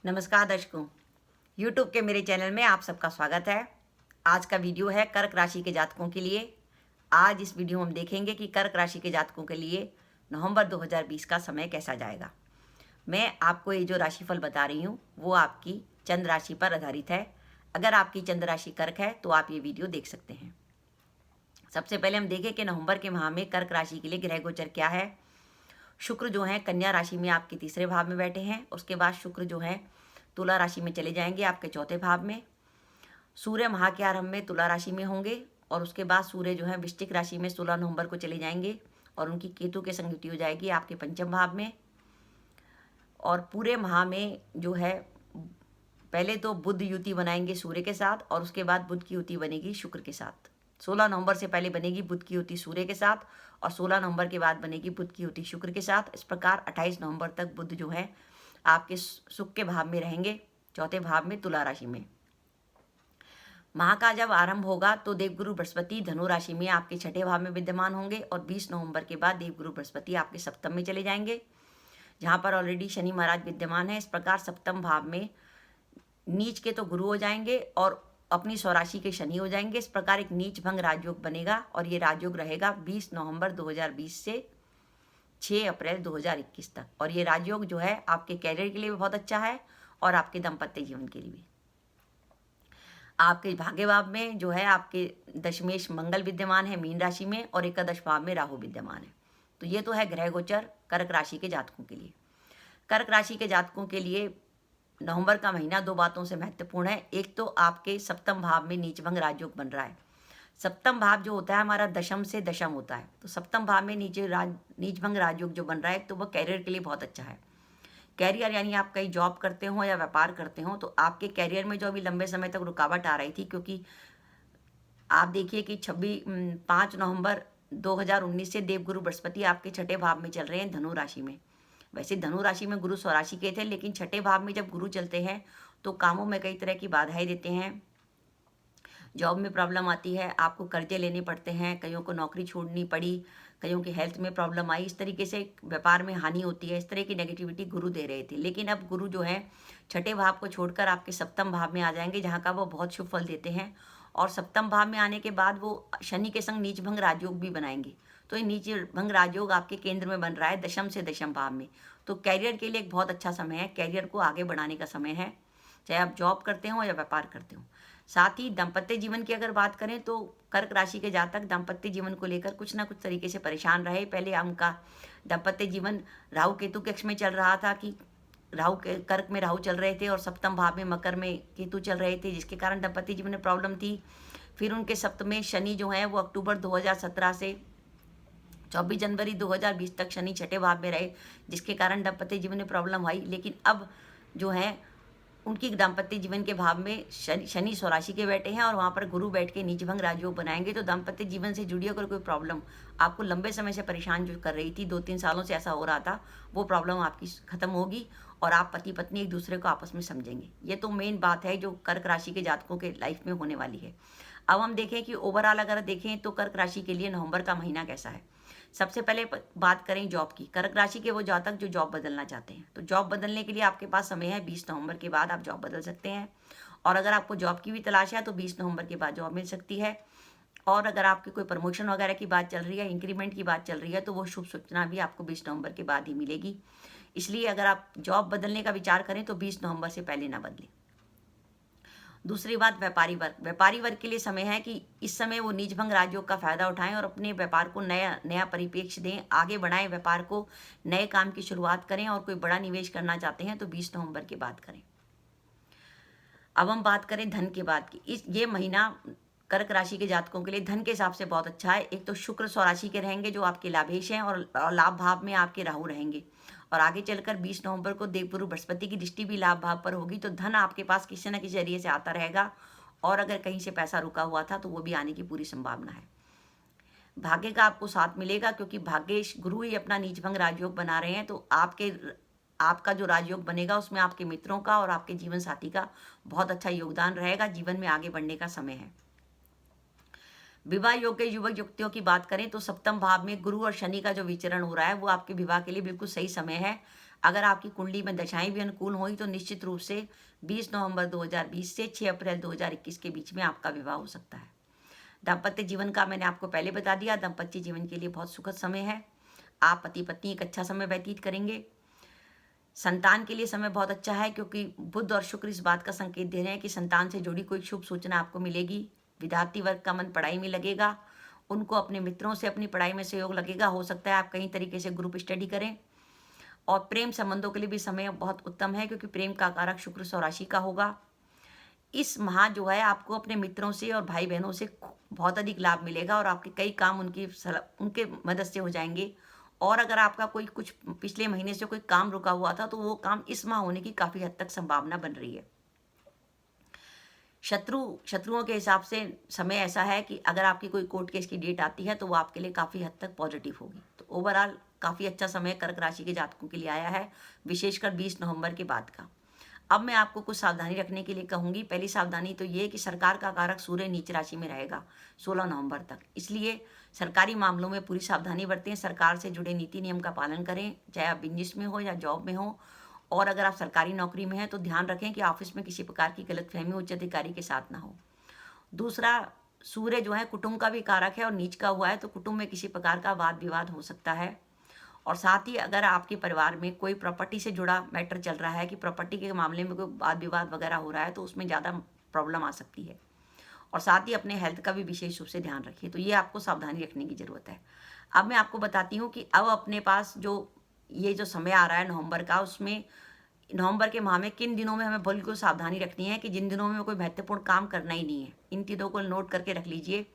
नमस्कार दर्शकों, YouTube के मेरे चैनल में आप सबका स्वागत है। आज का वीडियो है कर्क राशि के जातकों के लिए। आज इस वीडियो में हम देखेंगे कि कर्क राशि के जातकों के लिए नवंबर 2020 का समय कैसा जाएगा। मैं आपको ये जो राशिफल बता रही हूँ वो आपकी चंद्र राशि पर आधारित है। अगर आपकी चंद्र राशि कर्क है तो आप ये वीडियो देख सकते हैं। सबसे पहले हम देखें कि नवंबर के माह में कर्क राशि के लिए ग्रह गोचर क्या है। शुक्र जो है कन्या राशि में आपके तीसरे भाव में बैठे हैं। उसके बाद शुक्र जो है तुला राशि में चले जाएंगे आपके चौथे भाव में। सूर्य माह के आरंभ में तुला राशि में होंगे और उसके बाद सूर्य जो है वृश्चिक राशि में 16 नवंबर को चले जाएंगे और उनकी केतु के संग युति हो जाएगी आपके पंचम भाव में। और पूरे माह में जो है पहले तो बुध युति बनाएंगे सूर्य के साथ और उसके बाद बुध की युति बनेगी शुक्र के साथ। 16 नवंबर से पहले बनेगी बुध की युति सूर्य के साथ और 16 नवंबर के बाद बनेगी बुध की युति शुक्र के साथ। इस प्रकार 28 नवंबर तक बुध जो है आपके सुख के भाव में रहेंगे, चौथे भाव में तुला राशि में। माह का जब आरंभ होगा तो देवगुरु बृहस्पति धनु राशि में आपके छठे भाव में विद्यमान होंगे और 20 नवंबर के बाद देवगुरु बृहस्पति आपके सप्तम में चले जाएंगे, जहां पर ऑलरेडी शनि महाराज विद्यमान है। इस प्रकार सप्तम भाव में नीच के तो गुरु हो जाएंगे और अपनी स्वराशि के शनि हो जाएंगे। इस प्रकार एक नीच भंग राजयोग बनेगा और ये राजयोग रहेगा 20 नवंबर 2020 से 6 अप्रैल 2021 तक। और ये राजयोग जो है आपके कैरियर के लिए भी बहुत अच्छा है और आपके दाम्पत्य जीवन के लिए भी। आपके भाग्य भाव में जो है आपके दशमेश मंगल विद्यमान है मीन राशि में और एकादश भाव में राहु विद्यमान है। तो ये तो है ग्रह गोचर कर्क राशि के जातकों के लिए। कर्क राशि के जातकों के लिए नवंबर का महीना दो बातों से महत्वपूर्ण है। एक तो आपके सप्तम भाव में नीचभंग राजयोग बन रहा है। सप्तम भाव जो होता है हमारा दशम से दशम होता है, तो सप्तम भाव में नीचभंग राजयोग जो बन रहा है तो वह कैरियर के लिए बहुत अच्छा है। कैरियर यानी आप कहीं जॉब करते हो या व्यापार करते हो तो आपके कैरियर में जो अभी लंबे समय तक रुकावट आ रही थी, क्योंकि आप देखिए कि 5 नवंबर 2019 से देवगुरु बृहस्पति आपके छठे भाव में चल रहे हैं धनु राशि में। वैसे धनु राशि में गुरु स्वराशि के थे, लेकिन छठे भाव में जब गुरु चलते हैं तो कामों में कई तरह की बाधाएं देते हैं, जॉब में प्रॉब्लम आती है, आपको कर्जे लेने पड़ते हैं, कईयों को नौकरी छोड़नी पड़ी, कईयों की हेल्थ में प्रॉब्लम आई, इस तरीके से व्यापार में हानि होती है। इस तरह की नेगेटिविटी गुरु दे रहे थे। लेकिन अब गुरु जो है छठे भाव को छोड़कर आपके सप्तम भाव में आ जाएंगे, जहाँ का वो बहुत शुभ फल देते हैं। और सप्तम भाव में आने के बाद वो शनि के संग नीच भंग राजयोग भी बनाएंगे। तो ये नीच भंग राजयोग आपके केंद्र में बन रहा है दशम से दशम भाव में। तो कैरियर के लिए एक बहुत अच्छा समय है, कैरियर को आगे बढ़ाने का समय है, चाहे आप जॉब करते हो या व्यापार करते हो। साथ ही दाम्पत्य जीवन की अगर बात करें तो कर्क राशि के जातक दाम्पत्य जीवन को लेकर कुछ ना कुछ तरीके से परेशान रहे। पहले उनका दाम्पत्य जीवन राहु केतु के कक्ष में चल रहा था कि राहु के कर्क में राहु चल रहे थे और सप्तम भाव में मकर में केतु चल रहे थे, जिसके कारण दाम्पत्य जीवन में प्रॉब्लम थी। फिर उनके सप्तमें शनि जो है वो अक्टूबर 2017 से 24 जनवरी 2020 तक शनि छठे भाव में रहे, जिसके कारण दाम्पत्य जीवन में प्रॉब्लम आई। लेकिन अब जो है उनकी दाम्पत्य जीवन के भाव में शनि स्वराशि के बैठे हैं और वहाँ पर गुरु बैठ के नीचभंग राजयोग बनाएंगे। तो दाम्पत्य जीवन से जुड़ी अगर कोई प्रॉब्लम आपको लंबे समय से परेशान जो कर रही थी, 2-3 सालों से ऐसा हो रहा था, वो प्रॉब्लम आपकी खत्म होगी और आप पति पत्नी एक दूसरे को आपस में समझेंगे। ये तो मेन बात है जो कर्क राशि के जातकों के लाइफ में होने वाली है। अब हम देखें कि ओवरऑल अगर देखें तो कर्क राशि के लिए नवंबर का महीना कैसा है। सबसे पहले बात करें जॉब की। कर्क राशि के वो जातक जो जॉब बदलना चाहते हैं, तो जॉब बदलने के लिए आपके पास समय है। 20 नवंबर के बाद आप जॉब बदल सकते हैं। और अगर आपको जॉब की भी तलाश है तो 20 नवंबर के बाद जॉब मिल सकती है। और अगर आपकी कोई प्रमोशन वगैरह की बात चल रही है, इंक्रीमेंट की बात चल रही है, तो वो शुभ सूचना भी आपको 20 नवंबर के बाद ही मिलेगी। इसलिए अगर आप जॉब बदलने का विचार करें तो 20 नवंबर से पहले ना बदलें। दूसरी बात व्यापारी वर्ग के लिए समय है कि इस समय वो नीचभंग राजयोग का फायदा उठाएं और अपने व्यापार को नया परिप्रेक्ष्य दें, आगे बढ़ाएं व्यापार को, नए काम की शुरुआत करें। और कोई बड़ा निवेश करना चाहते हैं तो 20 नवंबर के बाद करें। अब हम बात करें धन के बाद की। ये महीना कर्क राशि के जातकों के लिए धन के हिसाब से बहुत अच्छा है। एक तो शुक्र स्वराशि के रहेंगे जो आपके लाभेश हैं और लाभ भाव में आपके राहु रहेंगे। और आगे चलकर 20 नवंबर को देवगुरु बृहस्पति की दृष्टि भी लाभ भाव पर होगी, तो धन आपके पास किसी न किसी जरिए से आता रहेगा। और अगर कहीं से पैसा रुका हुआ था तो वो भी आने की पूरी संभावना है। भाग्य का आपको साथ मिलेगा, क्योंकि भाग्येश गुरु ही अपना नीचभंग राजयोग बना रहे हैं। तो आपका जो राजयोग बनेगा उसमें आपके मित्रों का और आपके जीवन साथी का बहुत अच्छा योगदान रहेगा। जीवन में आगे बढ़ने का समय है। विवाह योग्य युवक युवतियों की बात करें तो सप्तम भाव में गुरु और शनि का जो विचरण हो रहा है वो आपके विवाह के लिए बिल्कुल सही समय है। अगर आपकी कुंडली में दशाएं भी अनुकूल हुई तो निश्चित रूप से 20 नवंबर 2020 से 6 अप्रैल 2021 के बीच में आपका विवाह हो सकता है। दाम्पत्य जीवन का मैंने आपको पहले बता दिया, दाम्पत्य जीवन के लिए बहुत सुखद समय है। आप पति पत्नी एक अच्छा समय व्यतीत करेंगे। संतान के लिए समय बहुत अच्छा है, क्योंकि बुध और शुक्र इस बात का संकेत दे रहे हैं कि संतान से जुड़ी कोई शुभ सूचना आपको मिलेगी। विद्यार्थी वर्ग का मन पढ़ाई में लगेगा, उनको अपने मित्रों से अपनी पढ़ाई में सहयोग लगेगा। हो सकता है आप कई तरीके से ग्रुप स्टडी करें। और प्रेम संबंधों के लिए भी समय बहुत उत्तम है, क्योंकि प्रेम का कारक शुक्र स्वराशि का होगा। इस माह जो है आपको अपने मित्रों से और भाई बहनों से बहुत अधिक लाभ मिलेगा और आपके कई काम उनके मदद से हो जाएंगे। और अगर आपका कोई कुछ पिछले महीने से कोई काम रुका हुआ था तो वो काम इस माह होने की काफ़ी हद तक संभावना बन रही है। शत्रुओं के हिसाब से समय ऐसा है कि अगर आपकी कोई कोर्ट केस की डेट आती है तो वो आपके लिए काफ़ी हद तक पॉजिटिव होगी। तो ओवरऑल काफ़ी अच्छा समय कर्क राशि के जातकों के लिए आया है, विशेषकर 20 नवंबर के बाद का। अब मैं आपको कुछ सावधानी रखने के लिए कहूँगी। पहली सावधानी तो ये कि सरकार का कारक सूर्य नीच राशि में रहेगा 16 नवंबर तक, इसलिए सरकारी मामलों में पूरी सावधानी बरतें। सरकार से जुड़े नीति नियम का पालन करें, चाहे आप बिजनेस में हो या जॉब में हो। और अगर आप सरकारी नौकरी में हैं तो ध्यान रखें कि ऑफिस में किसी प्रकार की गलतफहमी उच्च अधिकारी के साथ ना हो। दूसरा, सूर्य जो है कुटुंब का भी कारक है और नीच का हुआ है, तो कुटुंब में किसी प्रकार का वाद विवाद हो सकता है। और साथ ही अगर आपके परिवार में कोई प्रॉपर्टी से जुड़ा मैटर चल रहा है कि प्रॉपर्टी के मामले में कोई वाद विवाद वगैरह हो रहा है तो उसमें ज़्यादा प्रॉब्लम आ सकती है। और साथ ही अपने हेल्थ का भी विशेष रूप से ध्यान रखिए। तो ये आपको सावधानी रखने की ज़रूरत है। अब मैं आपको बताती हूँ कि अब अपने पास ये जो समय आ रहा है नवंबर का, उसमें नवंबर के माह में किन दिनों में हमें बिल्कुल सावधानी रखनी है कि जिन दिनों में कोई महत्वपूर्ण काम करना ही नहीं है। इन तीनों को नोट करके रख लीजिए।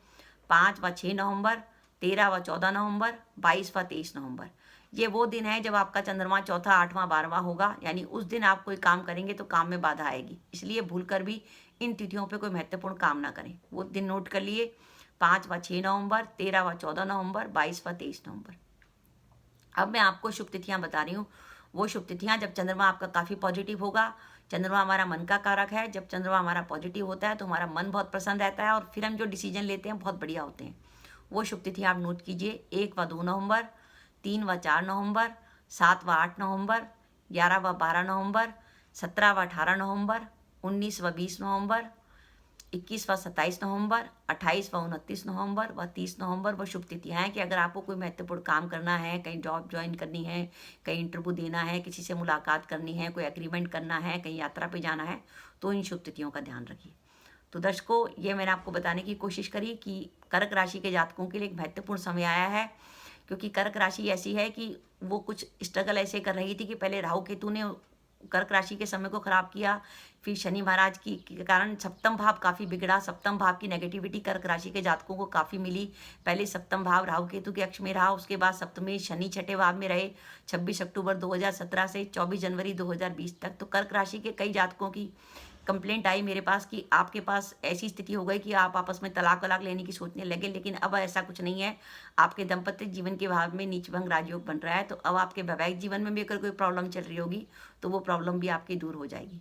5 व 6 नवंबर, 13 व 14 नवंबर, 22 व 23 नवंबर। ये वो दिन है जब आपका चंद्रमा चौथा, 8वां, 12वां होगा, यानी उस दिन आप कोई काम करेंगे तो काम में बाधा आएगी। इसलिए भूलकर भी इन तिथियों पे कोई महत्वपूर्ण काम ना करें। वो दिन नोट कर लिए, 5 व 6 नवंबर, 13 व 14 नवंबर, 22 व 23 नवंबर। अब मैं आपको शुभ तिथियां बता रही हूँ। वो शुभ तिथियां जब चंद्रमा आपका काफ़ी पॉजिटिव होगा। चंद्रमा हमारा मन का कारक है। जब चंद्रमा हमारा पॉजिटिव होता है तो हमारा मन बहुत प्रसन्न रहता है और फिर हम जो डिसीजन लेते हैं बहुत बढ़िया होते हैं। वो शुभ तिथियां आप नोट कीजिए। 1 व 2 नवंबर, 3 व 4 नवंबर, 7 व 8 नवंबर, 11 व 12 नवंबर, 17 व 18 नवंबर, 19 व 20 नवंबर, 21 व 27 नवंबर, 28 व 29 नवंबर व 30 नवंबर वो शुभ तिथियां हैं कि अगर आपको कोई महत्वपूर्ण काम करना है, कहीं जॉब ज्वाइन करनी है, कहीं इंटरव्यू देना है, किसी से मुलाकात करनी है, कोई एग्रीमेंट करना है, कहीं यात्रा पे जाना है, तो इन शुभ तिथियों का ध्यान रखिए। तो दर्शकों, ये मैंने आपको बताने की कोशिश करी कि कर्क राशि के जातकों के लिए एक महत्वपूर्ण समय आया है, क्योंकि कर्क राशि ऐसी है कि वो कुछ स्ट्रगल ऐसे कर रही थी कि पहले राहु केतु ने कर्क राशि के समय को खराब किया, फिर शनि महाराज की के कारण सप्तम भाव काफ़ी बिगड़ा। सप्तम भाव की नेगेटिविटी कर्क राशि के जातकों को काफ़ी मिली। पहले सप्तम भाव राहु केतु के अक्ष में रहा, उसके बाद सप्तमी शनि छठे भाव में रहे 26 अक्टूबर 2017 से 24 जनवरी 2020 तक। तो कर्क राशि के कई जातकों की कंप्लेंट आई मेरे पास कि आपके पास ऐसी स्थिति हो गई कि आप आपस में तलाक वलाक लेने की सोचने लगे, लेकिन अब ऐसा कुछ नहीं है। आपके दाम्पत्य जीवन के भाव में नीचभंग राजयोग बन रहा है, तो अब आपके वैवाहिक जीवन में भी अगर कोई प्रॉब्लम चल रही होगी तो वो प्रॉब्लम भी आपकी दूर हो जाएगी।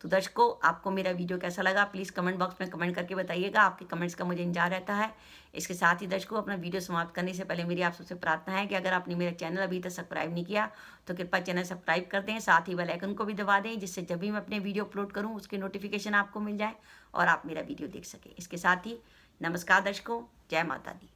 तो दर्शकों, आपको मेरा वीडियो कैसा लगा प्लीज़ कमेंट बॉक्स में कमेंट करके बताइएगा। आपके कमेंट्स का मुझे इंतजार रहता है। इसके साथ ही दर्शकों, अपना वीडियो समाप्त करने से पहले मेरी आप सबसे प्रार्थना है कि अगर आपने मेरा चैनल अभी तक सब्सक्राइब नहीं किया तो कृपया चैनल सब्सक्राइब कर दें, साथ ही बेल आइकन को भी दबा दें, जिससे जब भी मैं अपने वीडियो अपलोड करूँ उसकी नोटिफिकेशन आपको मिल जाए और आप मेरा वीडियो देख सकें। इसके साथ ही नमस्कार दर्शकों, जय माता दी।